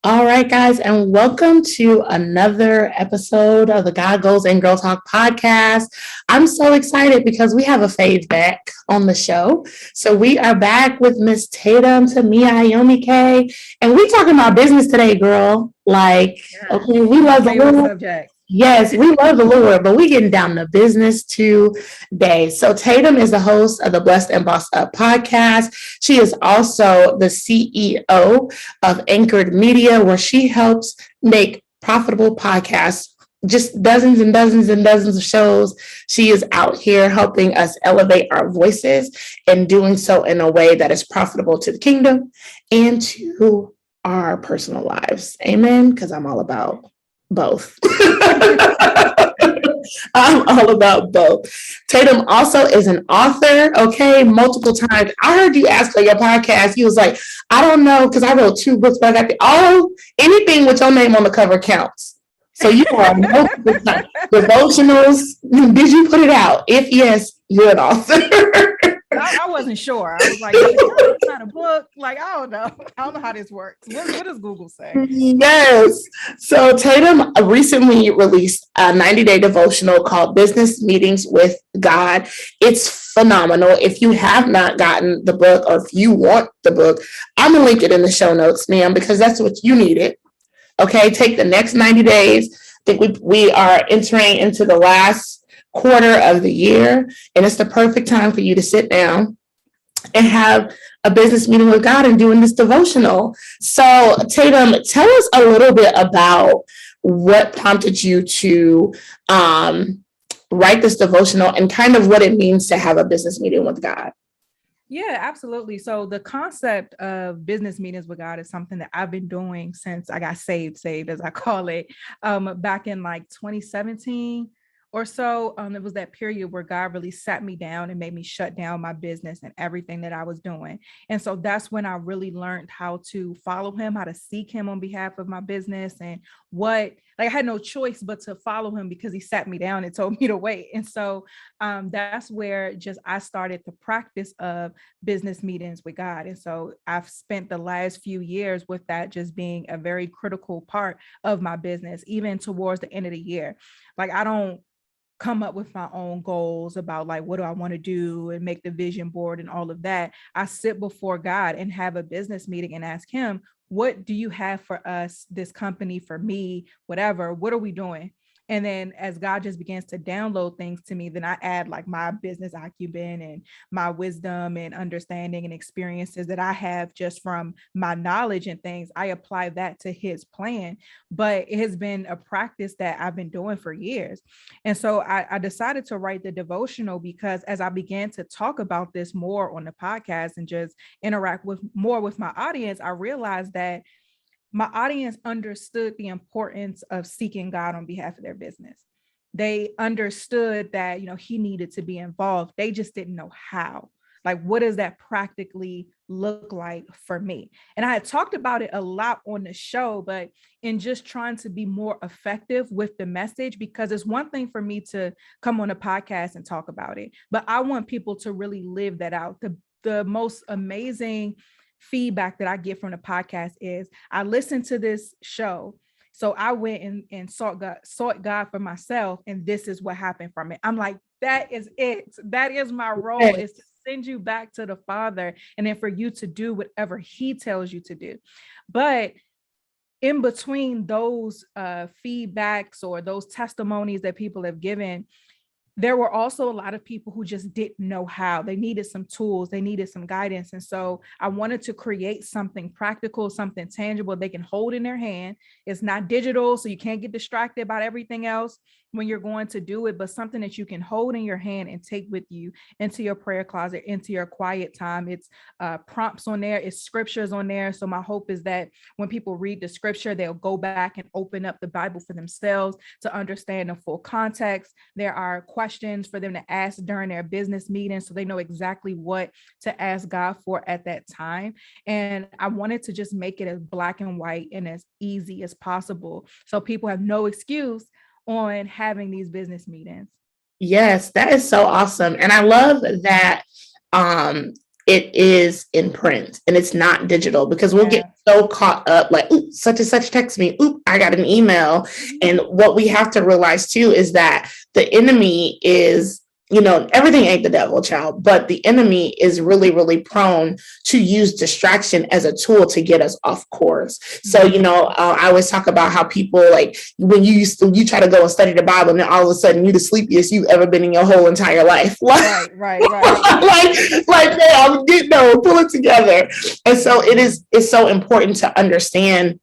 All right, guys, and welcome to another episode of the God Goals and Girl Talk podcast. I'm so excited because we have a fave back on the show. So we are back with Miss Tatum Temia Ayomike, and we talking about business today, girl. Yes, Okay, we my love the favorite Lord. subject. Yes, we love the Lord, but we getting down to business today. So Tatum is the host of the Blessed and Boss Up podcast. She is also the CEO of Anchored Media, where she helps make profitable podcasts. Just dozens and dozens and dozens of shows. She is out here helping us elevate our voices and doing so in a way that is profitable to the kingdom and to our personal lives. Amen. Because I'm all about both. I'm all about both. Tatum also is an author, okay, multiple times. I heard you ask for your podcast. You was like, I don't know, because I wrote 2 books, but I got anything with your name on the cover counts. So you are multiple times. Devotionals. Did you put it out? If yes, you're an author. I wasn't sure. I was like, is it not a book? Like, I don't know. I don't know how this works. What does Google say? Yes. So Tatum recently released a 90-day devotional called Business Meetings with God. It's phenomenal. If you have not gotten the book or if you want the book, I'm going to link it in the show notes, ma'am, because that's what you needed. Okay. Take the next 90 days. I think we are entering into the last quarter of the year, and it's the perfect time for you to sit down and have a business meeting with God and doing this devotional. So, Tatum, tell us a little bit about what prompted you to write this devotional and kind of what it means to have a business meeting with God. Yeah, absolutely. So the concept of business meetings with God is something that I've been doing since I got saved as I call it, back in like 2017 or so. It was that period where God really sat me down and made me shut down my business and everything that I was doing. And so that's when I really learned how to follow him, how to seek him on behalf of my business, and I had no choice but to follow him because he sat me down and told me to wait. And so that's where just I started the practice of business meetings with God. And so I've spent the last few years with that just being a very critical part of my business, even towards the end of the year. Like, I don't come up with my own goals about like, what do I want to do, and make the vision board and all of that. I sit before God and have a business meeting and ask him, what do you have for us, this company, for me, whatever, what are we doing? And then as God just begins to download things to me, then I add like my business acumen and my wisdom and understanding and experiences that I have just from my knowledge and things. I apply that to his plan. But it has been a practice that I've been doing for years. And so I decided to write the devotional because as I began to talk about this more on the podcast and just interact with more with my audience, I realized that my audience understood the importance of seeking God on behalf of their business. They understood that, he needed to be involved. They just didn't know how. Like, what does that practically look like for me? And I had talked about it a lot on the show, but in just trying to be more effective with the message, because it's one thing for me to come on a podcast and talk about it, but I want people to really live that out. The most amazing feedback that I get from the podcast is I listened to this show. So I went and sought God for myself. And this is what happened from it. I'm like, that is it. That is my role, is to send you back to the Father. And then for you to do whatever he tells you to do. But in between those feedbacks or those testimonies that people have given, there were also a lot of people who just didn't know how. They needed some tools, they needed some guidance. And so I wanted to create something practical, something tangible they can hold in their hand. It's not digital, so you can't get distracted about everything else when you're going to do it, but something that you can hold in your hand and take with you into your prayer closet, into your quiet time. It's prompts on there, it's scriptures on there. So my hope is that when people read the scripture, they'll go back and open up the Bible for themselves to understand the full context. There are questions for them to ask during their business meeting, so they know exactly what to ask God for at that time. And I wanted to just make it as black and white and as easy as possible, so people have no excuse on having these business meetings. Yes, that is so awesome. And I love that um, it is in print and it's not digital, because we'll get Yeah. so caught up like, ooh, such and such text me, ooh, I got an email. And what we have to realize too is that the enemy is, everything ain't the devil, child, but the enemy is really, really prone to use distraction as a tool to get us off course. So, I always talk about how people, like, when you try to go and study the Bible, and then all of a sudden you're the sleepiest you've ever been in your whole entire life. Right. Hey, I'm getting, no, pull it together. And so it's so important to understand,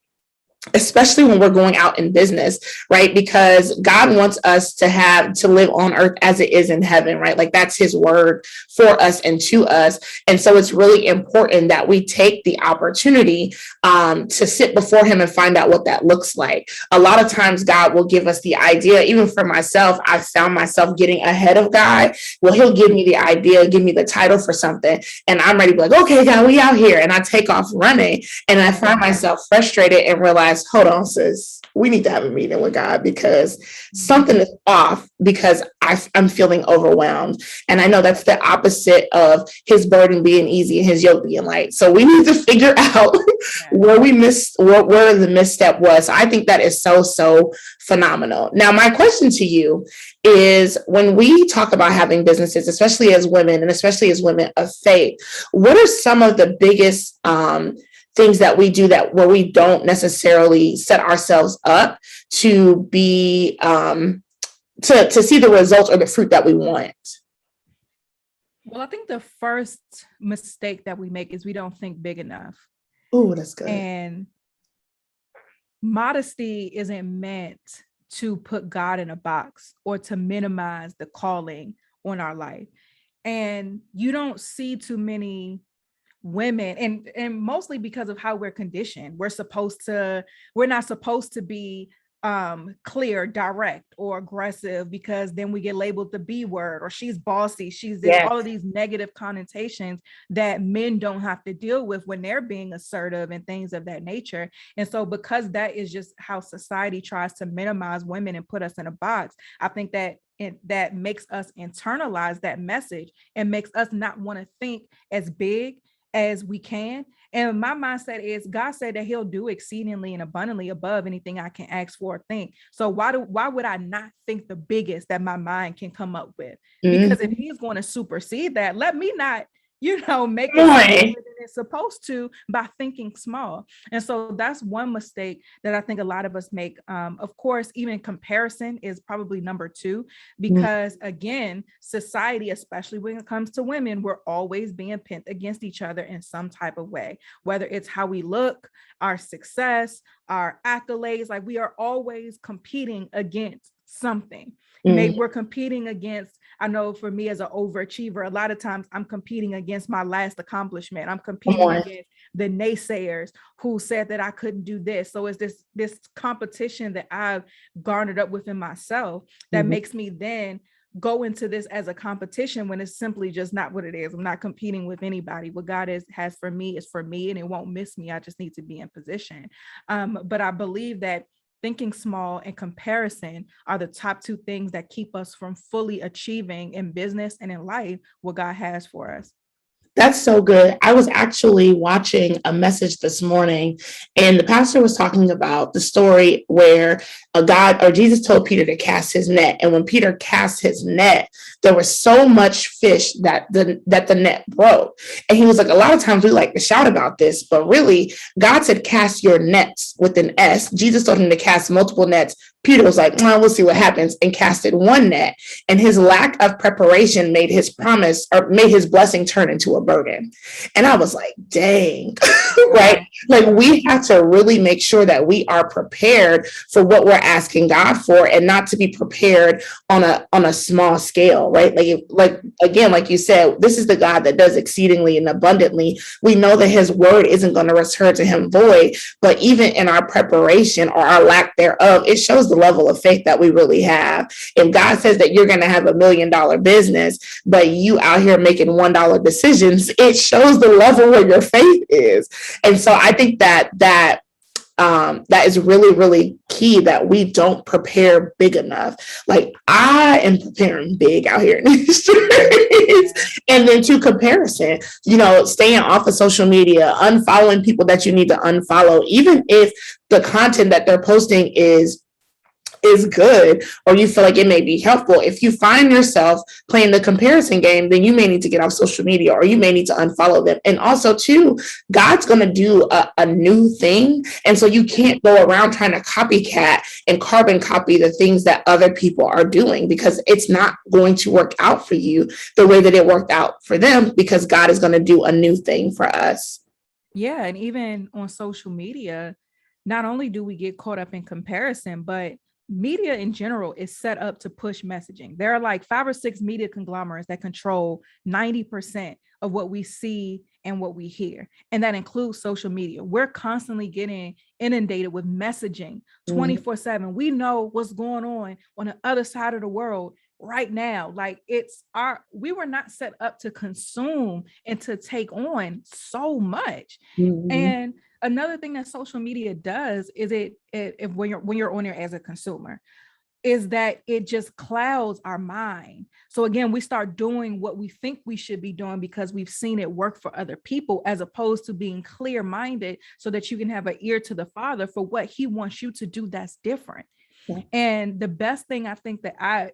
especially when we're going out in business, right? Because God wants us to live on earth as it is in heaven, right? Like, that's his word for us and to us. And so it's really important that we take the opportunity to sit before him and find out what that looks like. A lot of times God will give us the idea. Even for myself, I found myself getting ahead of God. Well, he'll give me the idea, give me the title for something, and I'm ready to be like, okay, God, we out here. And I take off running, and I find myself frustrated and realize, hold on, sis, we need to have a meeting with God, because something is off, because I'm feeling overwhelmed. And I know that's the opposite of his burden being easy and his yoke being light. So we need to figure out where we missed, where the misstep was. I think that is so, so phenomenal. Now, my question to you is, when we talk about having businesses, especially as women and especially as women of faith, what are some of the biggest things that we do where we don't necessarily set ourselves up to be to see the results or the fruit that we want? Well, I think the first mistake that we make is we don't think big enough. Oh, that's good. And modesty isn't meant to put God in a box or to minimize the calling on our life. And you don't see too many women, and mostly because of how we're conditioned. We're not supposed to be clear, direct, or aggressive, because then we get labeled the B word, or she's bossy, she's this, all of these negative connotations that men don't have to deal with when they're being assertive and things of that nature. And so, because that is just how society tries to minimize women and put us in a box, I think that that makes us internalize that message and makes us not want to think as big as we can. And my mindset is, God said that he'll do exceedingly and abundantly above anything I can ask for or think. So why would I not think the biggest that my mind can come up with? Because if he's going to supersede that, let me not, make it than it's supposed to by thinking small. And so that's one mistake that I think a lot of us make. Of course, even comparison is probably number two, because again, society, especially when it comes to women, we're always being pit against each other in some type of way, whether it's how we look, our success, our accolades. Like, we are always competing against something. Maybe we're competing against, I know for me as an overachiever, a lot of times I'm competing against my last accomplishment. I'm competing against the naysayers who said that I couldn't do this. So it's this competition that I've garnered up within myself that makes me then go into this as a competition, when it's simply just not what it is. I'm not competing with anybody. What God has for me is for me, and it won't miss me. I just need to be in position. But I believe that thinking small and comparison are the top two things that keep us from fully achieving in business and in life what God has for us. That's so good. I was actually watching a message this morning, and the pastor was talking about the story where Jesus told Peter to cast his net. And when Peter cast his net, there was so much fish that the net broke. And he was like, a lot of times we like to shout about this, but really God said, cast your nets with an S. Jesus told him to cast multiple nets. Peter was like, we'll see what happens, and casted one net. And his lack of preparation made his blessing turn into a burden. And I was like, dang, right? Like, we have to really make sure that we are prepared for what we're asking God for, and not to be prepared on a small scale, right? Like again, like you said, this is the God that does exceedingly and abundantly. We know that his word isn't going to return to him void, but even in our preparation or our lack thereof, it shows the level of faith that we really have. If God says that you're going to have $1 million business, but you out here making $1 decisions, it shows the level where your faith is. And so I think that that is really, really key, that we don't prepare big enough. Like, I am preparing big out here in these streets. And then to comparison, staying off of social media, unfollowing people that you need to unfollow, even if the content that they're posting is good, or you feel like it may be helpful. If you find yourself playing the comparison game, then you may need to get off social media, or you may need to unfollow them. And also too, God's going to do a new thing. And so you can't go around trying to copycat and carbon copy the things that other people are doing, because it's not going to work out for you the way that it worked out for them, because God is going to do a new thing for us. Yeah. And even on social media, not only do we get caught up in comparison, but media in general is set up to push messaging. There are like 5 or 6 media conglomerates that control 90% of what we see and what we hear. And that includes social media. We're constantly getting inundated with messaging 24/7. We know what's going on the other side of the world right now. Like, we were not set up to consume and to take on so much. And another thing that social media does is when you're on there as a consumer, is that it just clouds our mind. So again, we start doing what we think we should be doing because we've seen it work for other people, as opposed to being clear-minded so that you can have an ear to the Father for what he wants you to do that's different. Yeah. And the best thing I think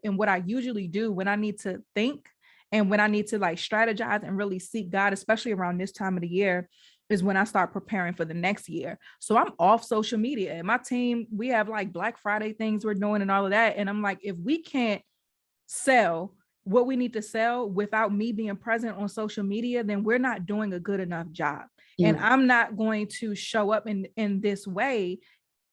what I usually do when I need to think and when I need to like strategize and really seek God, especially around this time of the year, is when I start preparing for the next year. So I'm off social media, and my team, we have like Black Friday things we're doing and all of that. And I'm like, if we can't sell what we need to sell without me being present on social media, then we're not doing a good enough job. And I'm not going to show up in this way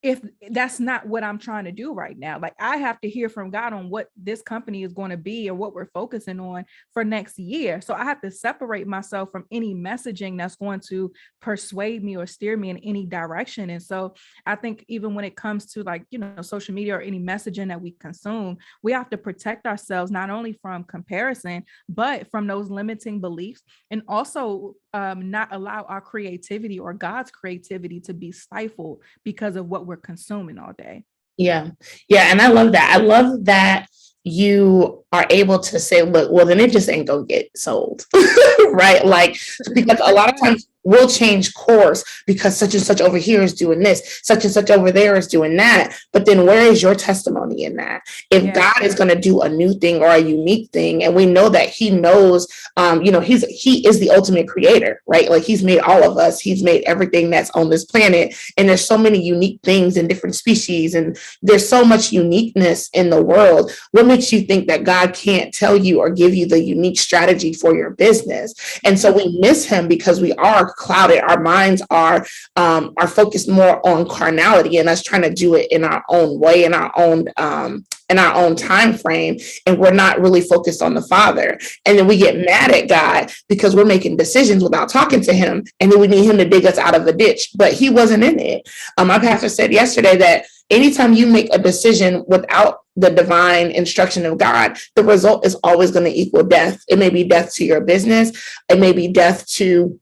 if that's not what I'm trying to do right now. Like, I have to hear from God on what this company is going to be or what we're focusing on for next year. So I have to separate myself from any messaging that's going to persuade me or steer me in any direction. And so I think even when it comes to like, social media or any messaging that we consume, we have to protect ourselves not only from comparison, but from those limiting beliefs, and also not allow our creativity or God's creativity to be stifled because of what we're consuming all day. Yeah. And I love that. I love that you are able to say, look, well, then it just ain't gonna get sold. Right? Like, because a lot of times we'll change course because such and such over here is doing this, such and such over there is doing that. But then where is your testimony in that? If God is going to do a new thing or a unique thing, and we know that he knows, he is the ultimate creator, right? Like, he's made all of us, he's made everything that's on this planet. And there's so many unique things in different species, and there's so much uniqueness in the world. What makes you think that God can't tell you or give you the unique strategy for your business? And so we miss him because we are clouded. Our minds are focused more on carnality and us trying to do it in our own way, in our own time frame, and we're not really focused on the Father. And then we get mad at God because we're making decisions without talking to him, and then we need him to dig us out of a ditch, but he wasn't in it. My pastor said yesterday that anytime you make a decision without the divine instruction of God, the result is always going to equal death. It may be death to your business. It may be death to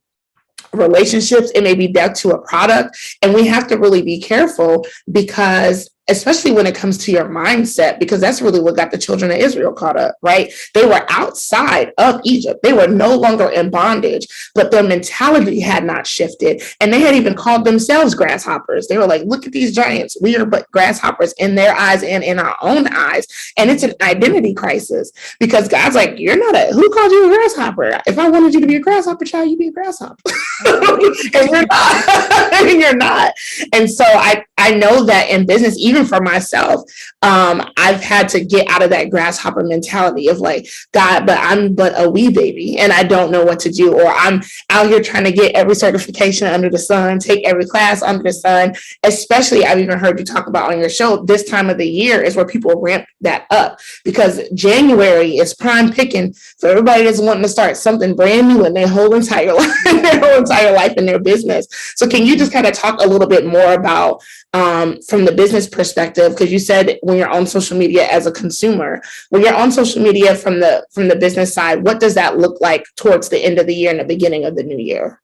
relationships. It may be death to a product. And we have to really be careful, because especially when it comes to your mindset, because that's really what got the children of Israel caught up, right? They were outside of Egypt. They were no longer in bondage, but their mentality had not shifted. And they had even called themselves grasshoppers. They were like, look at these giants. We are but grasshoppers in their eyes and in our own eyes. And it's an identity crisis, because God's like, who called you a grasshopper? If I wanted you to be a grasshopper child, you'd be a grasshopper. And you're not. And you're not. And so I know that in business, even for myself, I've had to get out of that grasshopper mentality of like, God, but I'm but a wee baby and I don't know what to do. Or I'm out here trying to get every certification under the sun, take every class under the sun. Especially, I've even heard you talk about on your show, this time of the year is where people ramp that up, because January is prime picking for everybody that's wanting to start something brand new in their whole entire life in their business. So can you just kind of talk a little bit more about from the business perspective, because you said when you're on social media as a consumer, when you're on social media from the business side, what does that look like towards the end of the year and the beginning of the new year?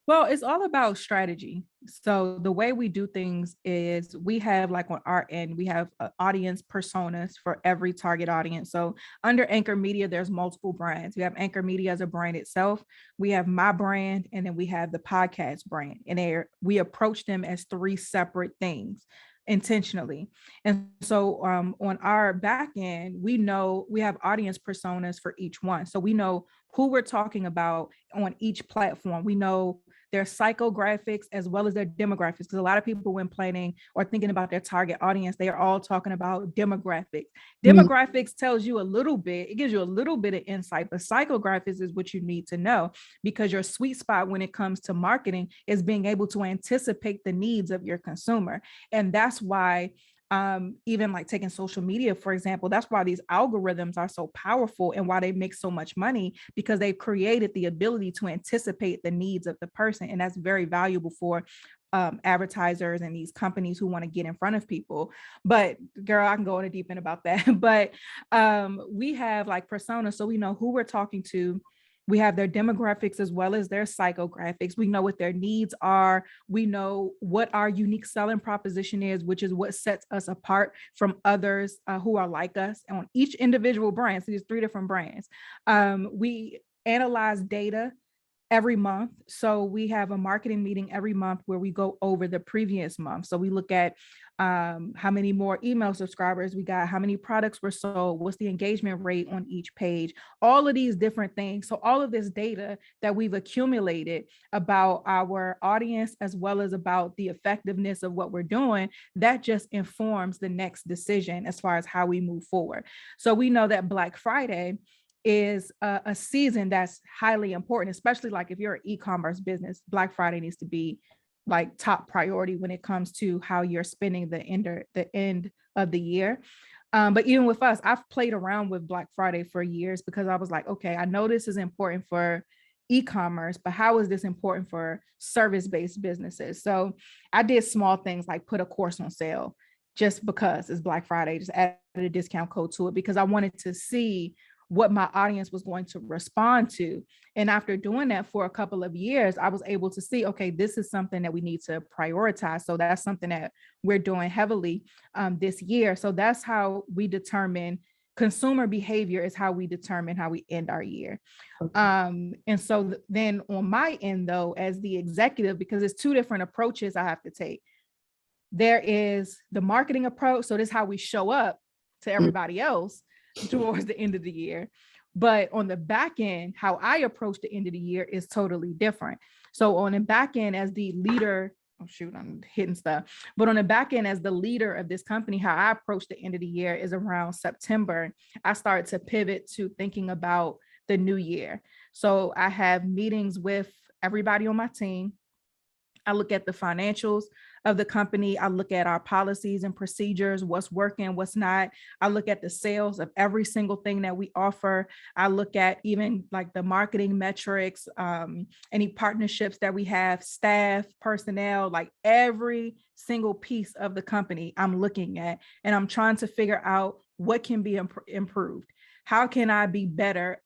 Well, it's all about strategy. So the way we do things is we have like on our end, we have audience personas for every target audience. So under Anchor Media, there's multiple brands. We have Anchor Media as a brand itself. We have my brand, and then we have the podcast brand. And we approach them as three separate things intentionally. And so on our back end, we know we have audience personas for each one. So we know who we're talking about on each platform. We know their psychographics as well as their demographics. Because a lot of people, when planning or thinking about their target audience, they are all talking about demographics. Demographics tells you a little bit, it gives you a little bit of insight, but psychographics is what you need to know, because your sweet spot when it comes to marketing is being able to anticipate the needs of your consumer. And that's why even like taking social media, for example, that's why these algorithms are so powerful and why they make so much money, because they've created the ability to anticipate the needs of the person. And that's very valuable for advertisers and these companies who want to get in front of people. But girl, I can go in a deep end about that. But we have like personas, so we know who we're talking to. We have their demographics as well as their psychographics. We know what their needs are. We know what our unique selling proposition is, which is what sets us apart from others who are like us on each individual brand. So there's 3 different brands. We analyze data every month. So we have a marketing meeting every month where we go over the previous month. So we look at how many more email subscribers we got, how many products were sold, what's the engagement rate on each page, all of these different things. So all of this data that we've accumulated about our audience, as well as about the effectiveness of what we're doing, that just informs the next decision as far as how we move forward. So we know that Black Friday is a season that's highly important, especially like if you're an e-commerce business. Black Friday needs to be like top priority when it comes to how you're spending the end of the year. But even with us, I've played around with Black Friday for years, because I was like, okay, I know this is important for e-commerce, but how is this important for service-based businesses? So I did small things like put a course on sale just because it's Black Friday, just added a discount code to it, because I wanted to see what my audience was going to respond to. And after doing that for a couple of years, I was able to see, okay, this is something that we need to prioritize. So that's something that we're doing heavily this year. So that's how we determine consumer behavior, is how we determine how we end our year. And so then on my end, though, as the executive, because it's 2 different approaches I have to take. There is the marketing approach. So this is how we show up to everybody else towards the end of the year. But on the back end, how I approach the end of the year is totally different. So on the back end, as the leader, oh shoot, I'm hitting stuff. But on the back end, as the leader of this company, how I approach the end of the year is around September. I start to pivot to thinking about the new year. So I have meetings with everybody on my team. I look at the financials of the company. I look at our policies and procedures, what's working, what's not. I look at the sales of every single thing that we offer. I look at even like the marketing metrics, any partnerships that we have, staff, personnel, like every single piece of the company I'm looking at, and I'm trying to figure out what can be improved. How can I be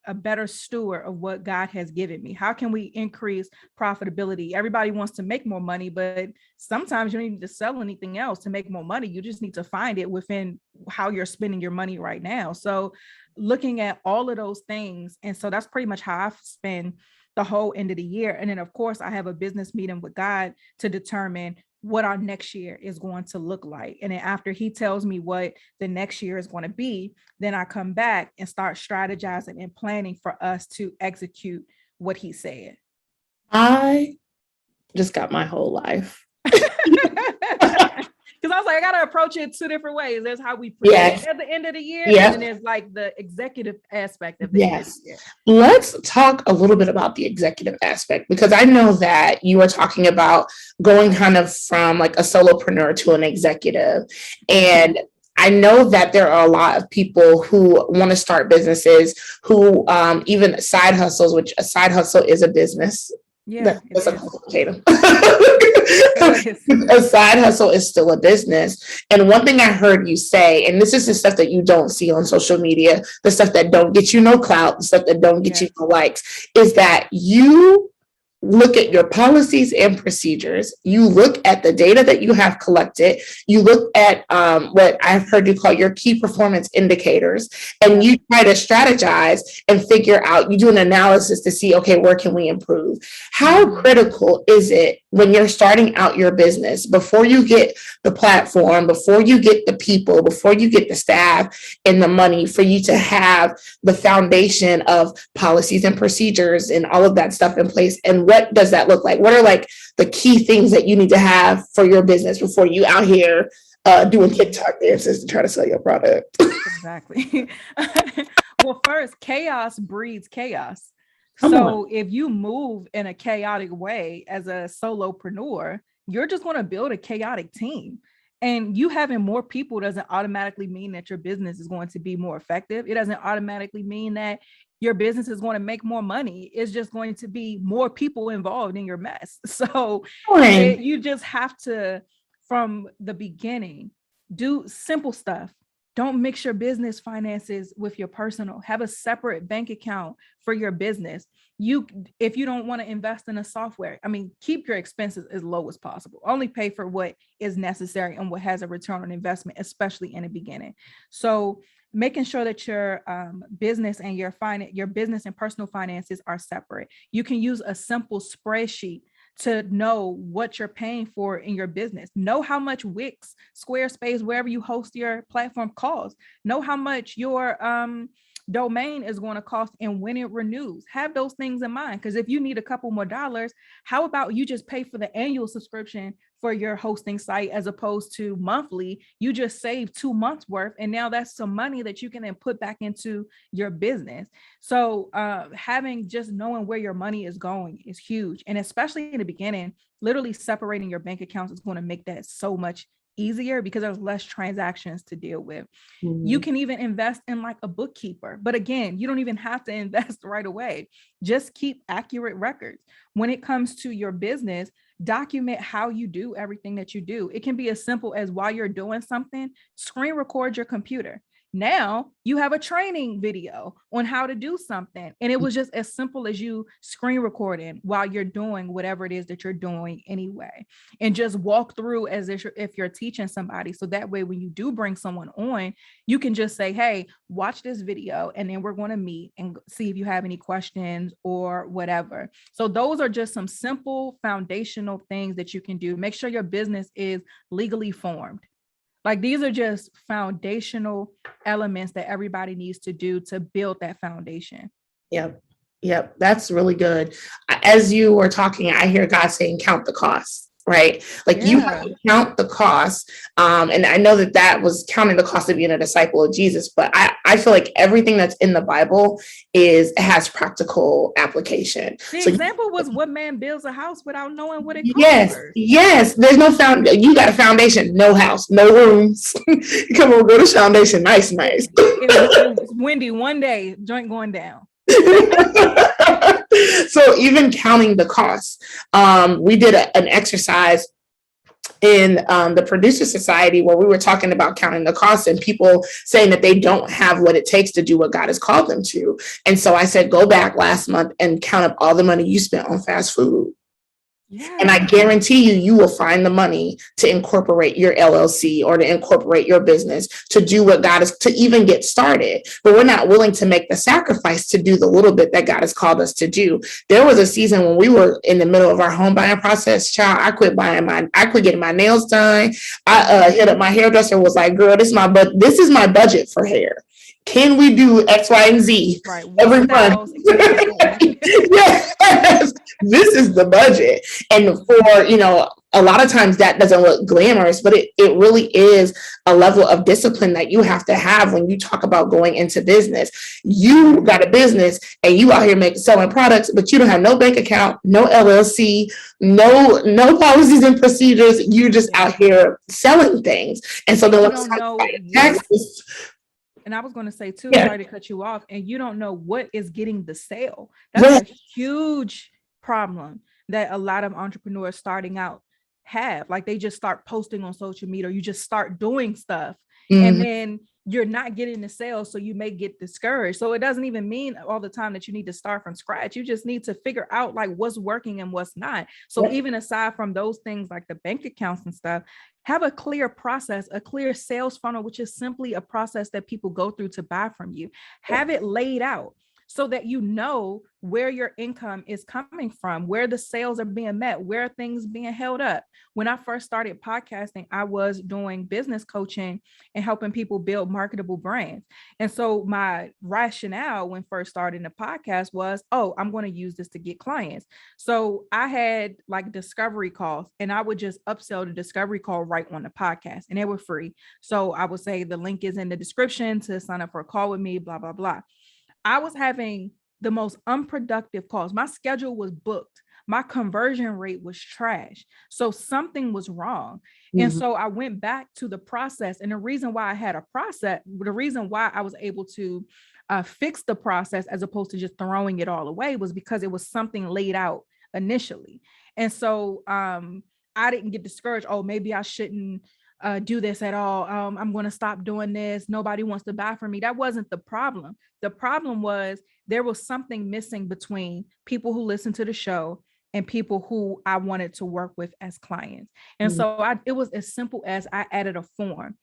a better steward of what God has given me? How can we increase profitability? Everybody wants to make more money, but sometimes you don't need to sell anything else to make more money. You just need to find it within how you're spending your money right now. So looking at all of those things. And so that's pretty much how I spend the whole end of the year. And then of course I have a business meeting with God to determine what our next year is going to look like. And then after he tells me what the next year is going to be, then I come back and start strategizing and planning for us to execute what he said. I just got my whole life. Because I was like, I got to approach it 2 different ways. There's how we present at the end of the year, and then there's like the executive aspect of the end of the year. Let's talk a little bit about the executive aspect, because I know that you are talking about going kind of from like a solopreneur to an executive. And I know that there are a lot of people who want to start businesses, who even side hustles, which a side hustle is a business. Yeah, that's a complicated. A side hustle is still a business. And one thing I heard you say, and this is the stuff that you don't see on social media, the stuff that don't get you no clout, the stuff that don't get you no likes, is that you look at your policies and procedures. You look at the data that you have collected. You look at what I've heard you call your key performance indicators, and you try to strategize and figure out, you do an analysis to see, okay, where can we improve? How critical is it when you're starting out your business, before you get the platform, before you get the people, before you get the staff and the money, for you to have the foundation of policies and procedures and all of that stuff in place? And what does that look like? What are like the key things that you need to have for your business before you out here doing TikTok dances to try to sell your product? Exactly. Well, first, chaos breeds chaos. So if you move in a chaotic way as a solopreneur, you're just going to build a chaotic team. And you having more people doesn't automatically mean that your business is going to be more effective. It doesn't automatically mean that your business is going to make more money. It's just going to be more people involved in your mess. So you just have to, from the beginning, do simple stuff. Don't mix your business finances with your personal. Have a separate bank account for your business. If you don't want to invest in a software, keep your expenses as low as possible. Only pay for what is necessary and what has a return on investment, especially in the beginning. So making sure that your business and your business and personal finances are separate. You can use a simple spreadsheet to know what you're paying for in your business. Know how much Wix, Squarespace, wherever you host your platform costs. Know how much your domain is going to cost and when it renews. Have those things in mind, because if you need a couple more dollars, how about you just pay for the annual subscription for your hosting site as opposed to monthly? You just save 2 months worth, and now that's some money that you can then put back into your business. So having just knowing where your money is going is huge. And especially in the beginning, literally separating your bank accounts is going to make that so much easier because there's less transactions to deal with. You can even invest in like a bookkeeper, but again, you don't even have to invest right away. Just keep accurate records. When it comes to your business, document how you do everything that you do. It can be as simple as, while you're doing something, screen record your computer. Now you have a training video on how to do something. And it was just as simple as you screen recording while you're doing whatever it is that you're doing anyway. And just walk through as if you're teaching somebody. So that way, when you do bring someone on, you can just say, hey, watch this video, and then we're going to meet and see if you have any questions or whatever. So those are just some simple foundational things that you can do. Make sure your business is legally formed. Like, these are just foundational elements that everybody needs to do to build that foundation. Yep. That's really good. As you were talking, I hear God saying, count the costs, right? Like you have to count the costs. And I know that was counting the cost of being a disciple of Jesus, but I feel like everything that's in the Bible has practical application. The example was, what man builds a house without knowing what it costs? Yes. There's no you got a foundation, no house, no rooms. Come on, go to foundation. Nice. It was windy one day, joint going down. So even counting the costs, we did an exercise in the Producer Society where we were talking about counting the costs and people saying that they don't have what it takes to do what God has called them to. And so I said, go back last month and count up all the money you spent on fast food. Yeah. And I guarantee you will find the money to incorporate your LLC or to incorporate your business to do what God is, to even get started. But we're not willing to make the sacrifice to do the little bit that God has called us to do. There was a season when we were in the middle of our home buying process, child. I quit getting my nails done. I hit up my hairdresser, was like, girl, this is my budget for hair. Can we do X, Y, and Z every month? Yes, this is the budget. And for, a lot of times that doesn't look glamorous, but it really is a level of discipline that you have to have when you talk about going into business. You got a business and you out here selling products, but you don't have no bank account, no LLC, no policies and procedures. You're just out here selling things. And so then taxes. And I was going to say too, sorry to cut you off, and you don't know what is getting the sale. That's a huge problem that a lot of entrepreneurs starting out have. Like they just start posting on social media, or you just start doing stuff, and Mhm. then you're not getting the sales. So you may get discouraged. So it doesn't even mean all the time that you need to start from scratch. You just need to figure out like what's working and what's not. So even aside from those things like the bank accounts and stuff, have a clear process, a clear sales funnel, which is simply a process that people go through to buy from you. Have it laid out so that you know where your income is coming from, where the sales are being met, where things being held up. When I first started podcasting, I was doing business coaching and helping people build marketable brands. And so my rationale when first starting the podcast was, oh, I'm going to use this to get clients. So I had like discovery calls, and I would just upsell the discovery call right on the podcast, and they were free. So I would say the link is in the description to sign up for a call with me, blah, blah, blah. I was having the most unproductive calls. My schedule was booked. My conversion rate was trash. So something was wrong. And so I went back to the process. And the reason why I had a process, the reason why I was able to fix the process as opposed to just throwing it all away, was because it was something laid out initially. And so I didn't get discouraged. Oh, maybe I shouldn't do this at all. I'm going to stop doing this. Nobody wants to buy from me. That wasn't the problem. The problem was there was something missing between people who listened to the show and people who I wanted to work with as clients. And so it was as simple as I added a form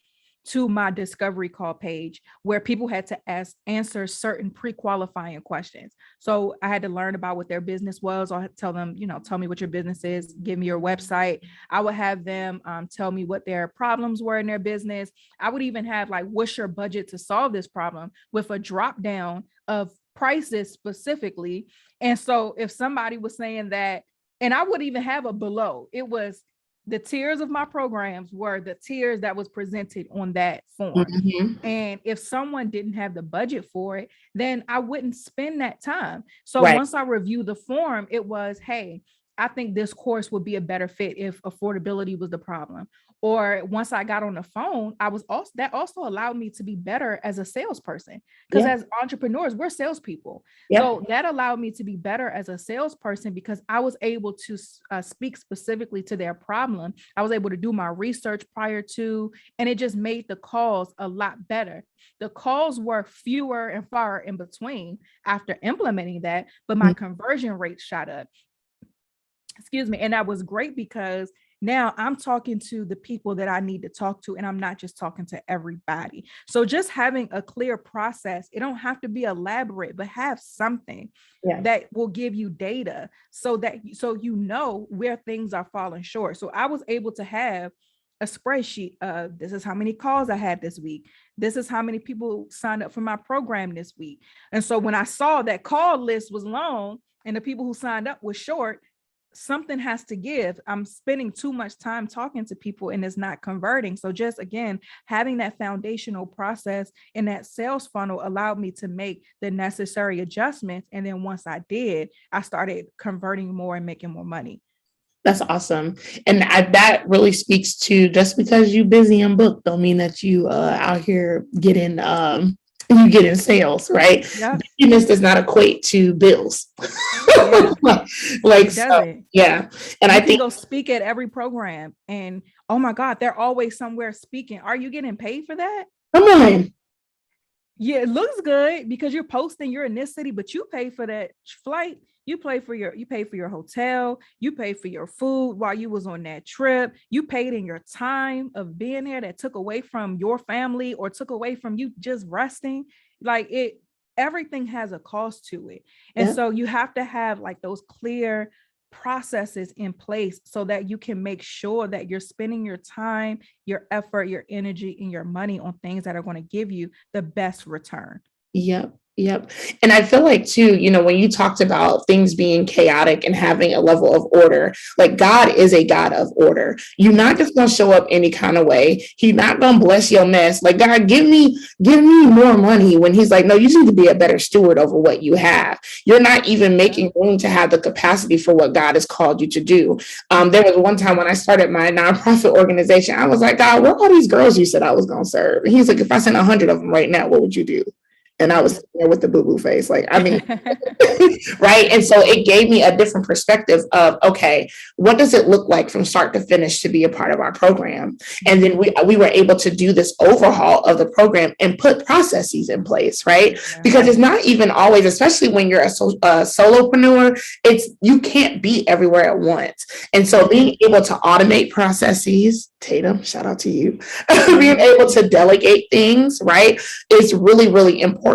to my discovery call page where people had to answer certain pre-qualifying questions. So I had to learn about what their business was. I'll tell them, tell me what your business is, give me your website. I would have them tell me what their problems were in their business. I would even have like, what's your budget to solve this problem, with a drop down of prices specifically. And so if somebody was saying that, and I would even have a below, it was the tiers of my programs were the tiers that was presented on that form. And if someone didn't have the budget for it, then I wouldn't spend that time. So once I reviewed the form, it was, hey, I think this course would be a better fit if affordability was the problem. Or once I got on the phone, that also allowed me to be better as a salesperson, because as entrepreneurs, we're salespeople. So that allowed me to be better as a salesperson because I was able to speak specifically to their problem. I was able to do my research prior to, and it just made the calls a lot better. The calls were fewer and far in between after implementing that, but my conversion rate shot up. Excuse me. And that was great because now I'm talking to the people that I need to talk to, and I'm not just talking to everybody. So just having a clear process, it don't have to be elaborate, but have something that will give you data so you know where things are falling short. So I was able to have a spreadsheet of, this is how many calls I had this week. This is how many people signed up for my program this week. And so when I saw that call list was long and the people who signed up was short, something has to give. I'm spending too much time talking to people and it's not converting. So just again, having that foundational process and that sales funnel allowed me to make the necessary adjustments. And then once I did, I started converting more and making more money. That's awesome. And that really speaks to, just because you busy and booked don't mean that you out here getting you get in sales, right? Busyness does not equate to bills. So, yeah. And I think go speak at every program and, oh my God, they're always somewhere speaking. Are you getting paid for that? Come on. Yeah, it looks good because you're posting, you're in this city, but you pay for that flight. You pay for your hotel, you pay for your food while you was on that trip. You paid in your time of being there that took away from your family or took away from you just resting. Like everything has a cost to it. And so you have to have like those clear processes in place so that you can make sure that you're spending your time, your effort, your energy, and your money on things that are going to give you the best return. Yep. And I feel like too, when you talked about things being chaotic and having a level of order, like God is a God of order. You're not just going to show up any kind of way. He's not going to bless your mess. Like, God, give me more money, when he's like, no, you need to be a better steward over what you have. You're not even making room to have the capacity for what God has called you to do. There was one time when I started my nonprofit organization, I was like, God, what are all these girls you said I was going to serve? And he's like, if I sent 100 of them right now, what would you do? And I was sitting there with the boo-boo face. Like, I mean, right. And so it gave me a different perspective of, okay, what does it look like from start to finish to be a part of our program? And then we were able to do this overhaul of the program and put processes in place, right? Because it's not even always, especially when you're a solopreneur, you can't be everywhere at once. And so being able to automate processes, Tatum, shout out to you, being able to delegate things, right, is really, really important.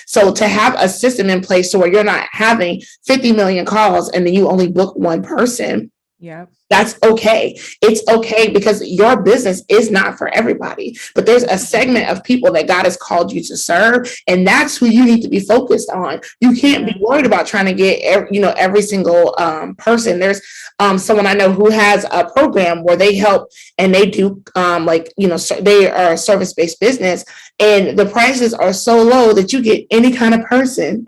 So to have a system in place so where you're not having 50 million calls and then you only book one person. Yeah. That's okay. It's okay because your business is not for everybody, but there's a segment of people that God has called you to serve. And that's who you need to be focused on. You can't be worried about trying to get, every single person. There's someone I know who has a program where they help and they do they are a service-based business and the prices are so low that you get any kind of person.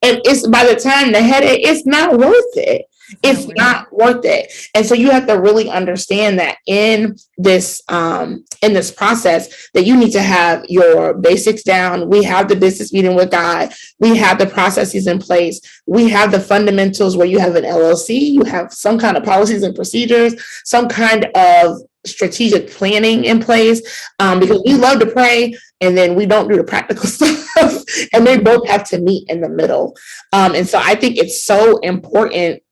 And it's by the time the headache, it's not worth it. It's not worth it. And so you have to really understand that in this process that you need to have your basics down. We have the business meeting with God. We have the processes in place. We have the fundamentals where you have an LLC, you have some kind of policies and procedures, some kind of strategic planning in place, because we love to pray and then we don't do the practical stuff, and they both have to meet in the middle. And so I think it's so important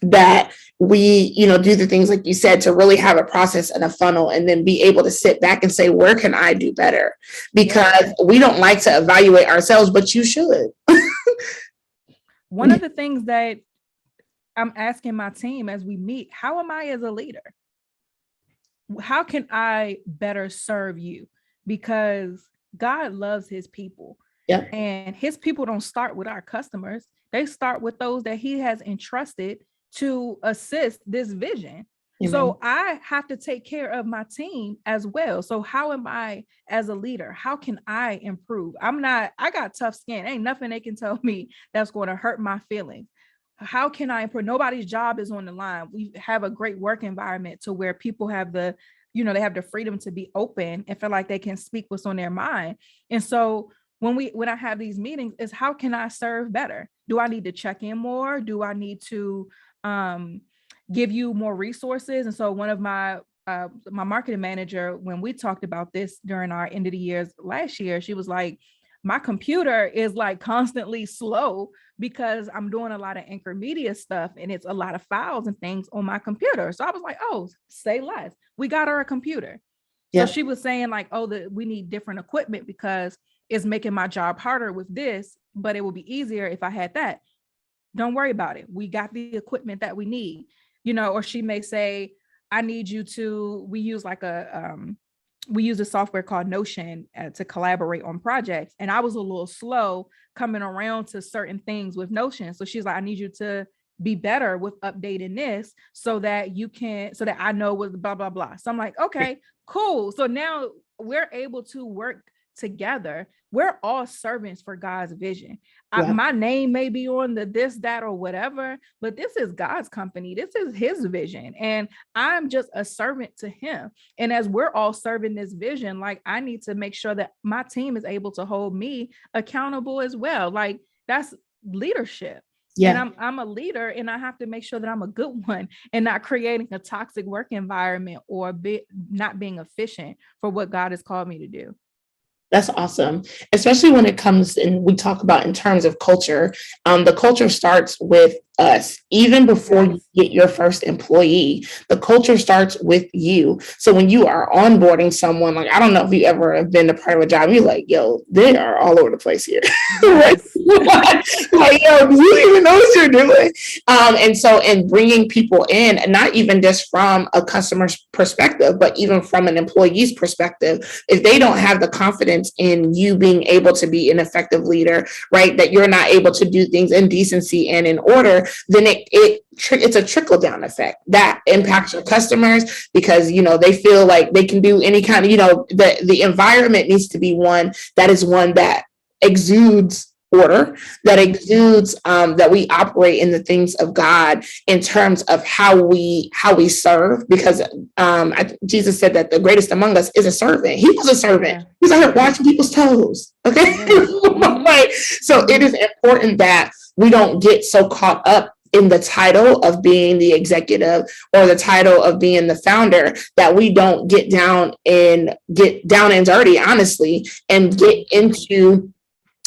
that we, do the things like you said, to really have a process and a funnel and then be able to sit back and say, where can I do better? Because we don't like to evaluate ourselves, but you should. One of the things that I'm asking my team as we meet, how am I as a leader? How can I better serve you? Because God loves his people. Yeah. And his people don't start with our customers. They start with those that he has entrusted to assist this vision. Amen. So I have to take care of my team as well. So how am I as a leader? How can I improve? I got tough skin. Ain't nothing they can tell me that's going to hurt my feelings. How can I improve? Nobody's job is on the line. We have a great work environment to where people have they have the freedom to be open and feel like they can speak what's on their mind. And so when I have these meetings, is how can I serve better? Do I need to check in more? Do I need to give you more resources? And so one of my marketing manager, when we talked about this during our end of the years last year, she was like, my computer is like constantly slow because I'm doing a lot of Anchor Media stuff and it's a lot of files and things on my computer. So I was like, oh, say less. We got her a computer. Yeah. So she was saying like, oh, we need different equipment because it's making my job harder with this, but it would be easier if I had that. Don't worry about it. We got the equipment that we need, or she may say, I need you to, we use a software called Notion to collaborate on projects. And I was a little slow coming around to certain things with Notion. So she's like, I need you to be better with updating this so that I know what blah, blah, blah. So I'm like, okay, cool. So now we're able to work together. We're all servants for God's vision. Yeah. My name may be on the this, that, or whatever, but this is God's company. This is his vision. And I'm just a servant to him. And as we're all serving this vision, like I need to make sure that my team is able to hold me accountable as well. Like that's leadership. Yeah. And I'm a leader and I have to make sure that I'm a good one and not creating a toxic work environment or not being efficient for what God has called me to do. That's awesome, especially when it comes and we talk about in terms of culture. The culture starts with us. Even before you get your first employee, the culture starts with you. So when you are onboarding someone, like, I don't know if you ever have been a part of a job, you're like, yo, they are all over the place here. Yes. Like, yo, do you even know what you're doing? And so in bringing people in, and not even just from a customer's perspective, but even from an employee's perspective, if they don't have the confidence in you being able to be an effective leader, right, that you're not able to do things in decency and in order, then it's a trickle down effect that impacts your customers because, they feel like they can do any kind of, the environment needs to be one that exudes order, that exudes that we operate in the things of God in terms of how we serve. Because Jesus said that the greatest among us is a servant. He was a servant. Yeah. He was out here washing people's toes. Okay, right. So it is important that we don't get so caught up in the title of being the executive or the title of being the founder that we don't get down and dirty, honestly, and get into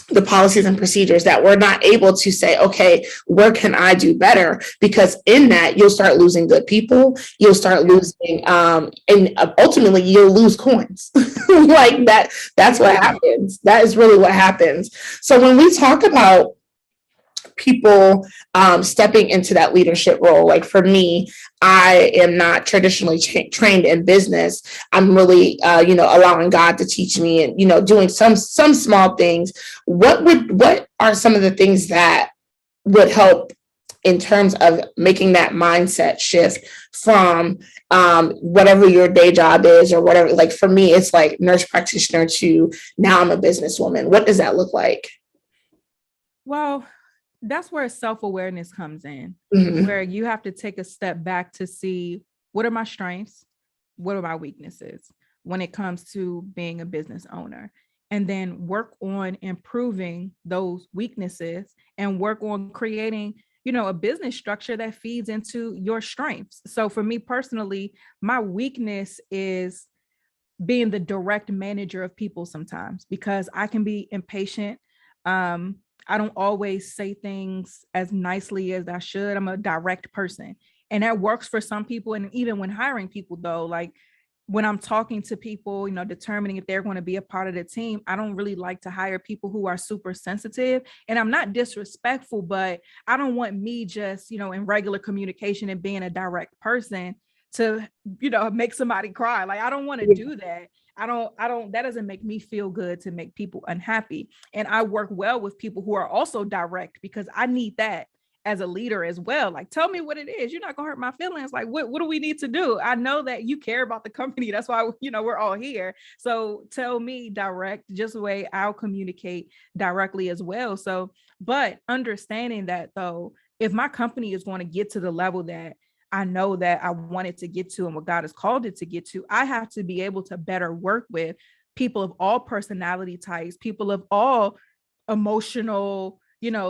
the policies and procedures, that we're not able to say, okay, where can I do better? Because in that, you'll start losing good people. You'll start losing, and ultimately you'll lose coins. Like that, that's what happens. That is really what happens. So when we talk about people stepping into that leadership role, like for me, I am not traditionally trained in business. I'm really allowing God to teach me, and doing some small things. What are some of the things that would help in terms of making that mindset shift from whatever your day job is, or whatever? Like for me, it's like nurse practitioner to now I'm a businesswoman. What does that look like? Well, that's where self-awareness comes in, Mhm. where you have to take a step back to see, what are my strengths? What are my weaknesses when it comes to being a business owner? And then work on improving those weaknesses and work on creating, a business structure that feeds into your strengths. So for me personally, my weakness is being the direct manager of people sometimes, because I can be impatient. I don't always say things as nicely as I should. I'm a direct person, and that works for some people. And even when hiring people, though, like when I'm talking to people, determining if they're going to be a part of the team, I don't really like to hire people who are super sensitive. And I'm not disrespectful, but I don't want me just, in regular communication and being a direct person to, make somebody cry. Like, I don't want to do that. That doesn't make me feel good, to make people unhappy. And I work well with people who are also direct, because I need that as a leader as well. Like, tell me what it is. You're not gonna hurt my feelings. Like, what do we need to do? I know that you care about the company. That's why, we're all here. So tell me direct, just the way I'll communicate directly as well. So, but understanding that, though, if my company is going to get to the level that I know that I want it to get to and what God has called it to get to, I have to be able to better work with people of all personality types, people of all emotional,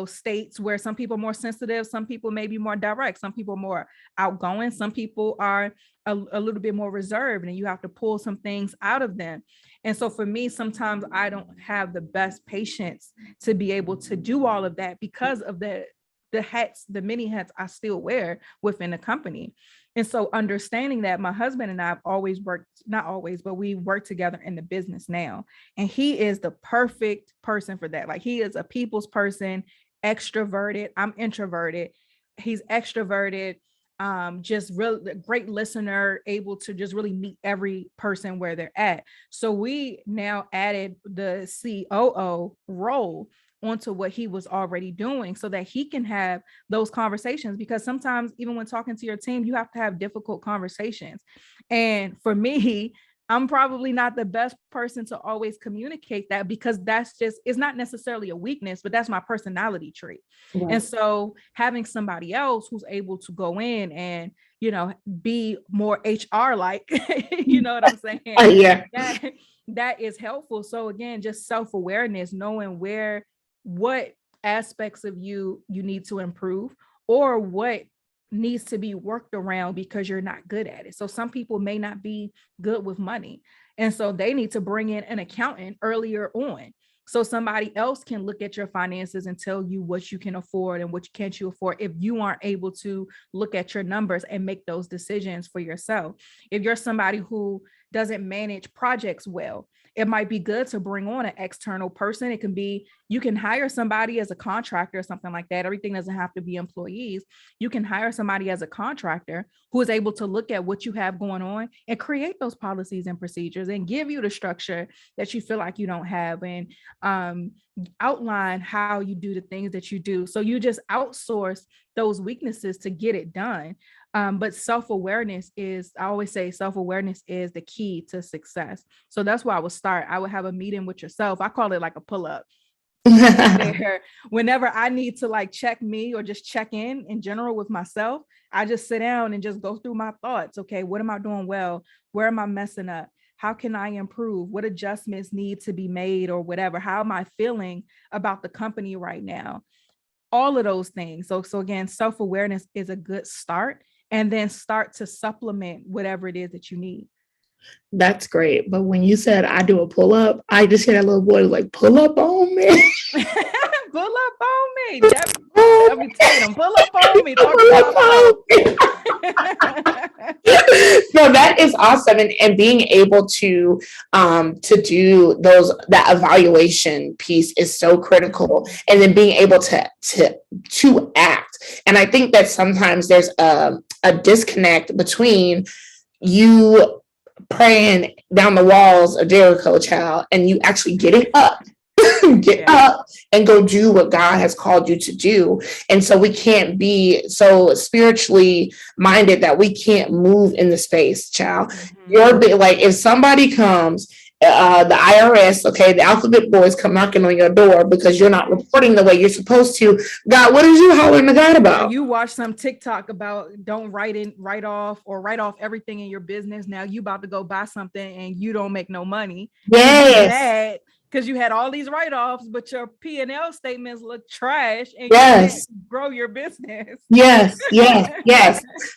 states, where some people are more sensitive, some people may be more direct, some people are more outgoing, some people are a little bit more reserved, and you have to pull some things out of them. And so for me, sometimes I don't have the best patience to be able to do all of that, because of the hats, the many hats I still wear within the company. And so understanding that, my husband and I have always worked, not always, but we work together in the business now. And he is the perfect person for that. Like, he is a people's person, extroverted. I'm introverted. He's extroverted, just really great listener, able to just really meet every person where they're at. So we now added the COO role onto what he was already doing, so that he can have those conversations. Because sometimes, even when talking to your team, you have to have difficult conversations. And for me, I'm probably not the best person to always communicate that, because it's not necessarily a weakness, but that's my personality trait. Right. And so having somebody else who's able to go in and, be more HR like, you know what I'm saying? Yeah. That is helpful. So again, just self-awareness, knowing what aspects of you need to improve, or what needs to be worked around because you're not good at it. So some people may not be good with money, and so they need to bring in an accountant earlier on, so somebody else can look at your finances and tell you what you can afford and what can't you afford, if you aren't able to look at your numbers and make those decisions for yourself. If you're somebody who doesn't manage projects well, it might be good to bring on an external person. It can be, you can hire somebody as a contractor or something like that. Everything doesn't have to be employees. You can hire somebody as a contractor who is able to look at what you have going on and create those policies and procedures and give you the structure that you feel like you don't have, and outline how you do the things that you do. So you just outsource those weaknesses to get it done. But self-awareness is, I always say, self-awareness is the key to success. So that's where I would start. I would have a meeting with yourself. I call it like a pull-up. Where whenever I need to like check me or just check in general with myself, I just sit down and just go through my thoughts. Okay, what am I doing well? Where am I messing up? How can I improve? What adjustments need to be made or whatever? How am I feeling about the company right now? All of those things. So again, self-awareness is a good start, and then start to supplement whatever it is that you need. That's great. But when you said I do a pull up, I just hear that little boy like, pull up on me. Pull up on me. Tell me, Tatum, pull up on me. Talk Pull to up on me. No, that is awesome. And being able to do that evaluation piece is so critical. And then being able to act. And I think that sometimes there's a disconnect between you praying down the walls of Jericho, child, and you actually getting up. Get up and go do what God has called you to do. And so we can't be so spiritually minded that we can't move in the space, child. You're like, if somebody comes, the IRS, okay, the alphabet boys come knocking on your door because you're not reporting the way you're supposed to. God, what is you hollering to God about? You watch some TikTok about don't write off everything in your business. Now you about to go buy something and you don't make no money. Yes. Because you had all these write-offs, but your P&L statements look trash, and you can't grow your business. Yes.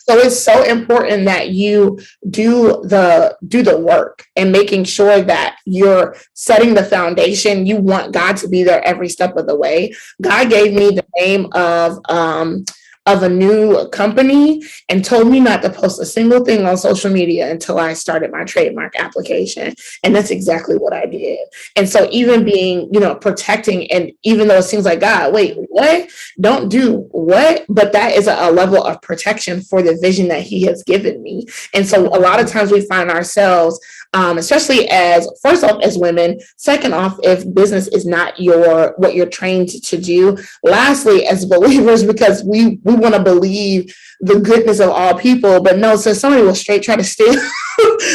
So it's so important that you do the work and making sure that you're setting the foundation. You want God to be there every step of the way. God gave me the name of a new company and told me not to post a single thing on social media until I started my trademark application. And that's exactly what I did. And so even being, protecting, and even though it seems like, God, wait, what? Don't do what? But that is a level of protection for the vision that he has given me. And so a lot of times we find ourselves, especially first off, as women, second off, if business is not what you're trained to do, lastly, as believers, because we want to believe the goodness of all people, but no, so somebody will straight try to steal,